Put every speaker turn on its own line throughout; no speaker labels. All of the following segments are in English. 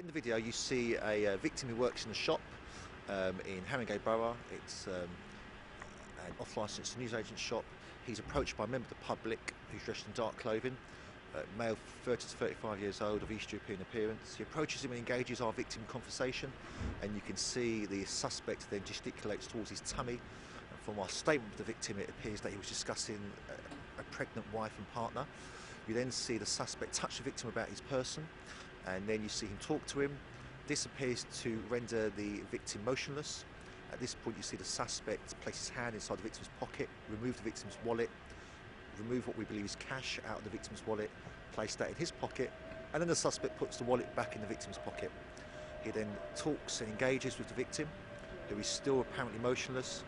In the video you see a victim who works in a shop in Haringey Borough. It's an off-licence newsagent shop. He's approached by a member of the public who's dressed in dark clothing, male 30 to 35 years old, of East European appearance. He approaches him and engages our victim in conversation, and you can see the suspect then gesticulates towards his tummy. And from our statement with the victim, it appears that he was discussing a pregnant wife and partner. You then see the suspect touch the victim about his person, and then you see him talk to him. This appears to render the victim motionless. At this point you see the suspect place his hand inside the victim's pocket, remove the victim's wallet, remove what we believe is cash out of the victim's wallet, place that in his pocket, and then the suspect puts the wallet back in the victim's pocket. He then talks and engages with the victim, who is still apparently motionless.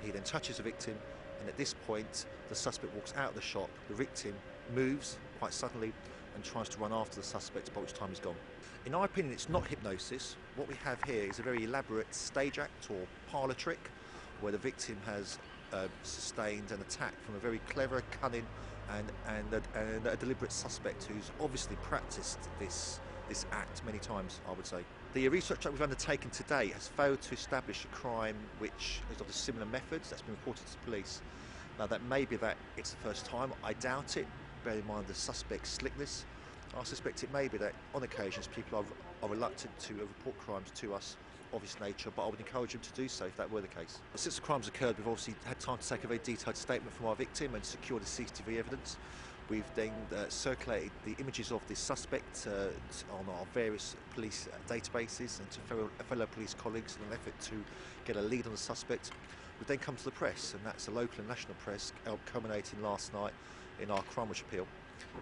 He then touches the victim, and at this point the suspect walks out of the shop. The victim moves quite suddenly and tries to run after the suspect, by which time he's gone. In our opinion, it's not hypnosis. What we have here is a very elaborate stage act or parlour trick, where the victim has sustained an attack from a very clever, cunning and a deliberate suspect who's obviously practised this act many times, I would say. The research that we've undertaken today has failed to establish a crime which is of the similar methods that's been reported to the police. Now, that may be that it's the first time. I doubt it, bearing in mind the suspect's slickness. I suspect it may be that on occasions people are reluctant to report crimes to us of this nature, but I would encourage them to do so if that were the case. Since the crimes occurred, we've obviously had time to take a very detailed statement from our victim and secure the CCTV evidence. We've then circulated the images of this suspect on our various police databases and to fellow police colleagues in an effort to get a lead on the suspect. We've then come to the press, and that's the local and national press, culminating last night in our crime watch appeal,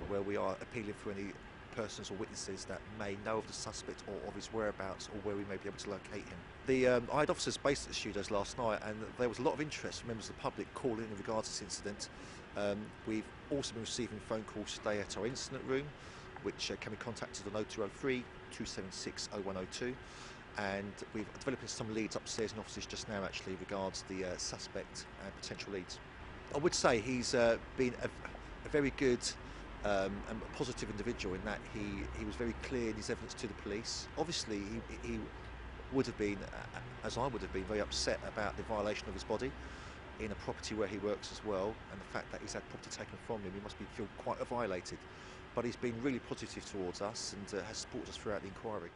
where we are appealing for any persons or witnesses that may know of the suspect or of his whereabouts, or where we may be able to locate him. I had officers based at the studios last night, and there was a lot of interest from members of the public calling in regards to this incident. We've also been receiving phone calls today at our incident room, which can be contacted on 0203 276 0102, and we're developing some leads upstairs in offices just now actually regards the suspect and potential leads. I would say he's been a very good and positive individual in that he was very clear in his evidence to the police. Obviously he would have been, as I would have been, very upset about the violation of his body in a property where he works as well, and the fact that he's had property taken from him. He must feel quite violated, but he's been really positive towards us and has supported us throughout the inquiry.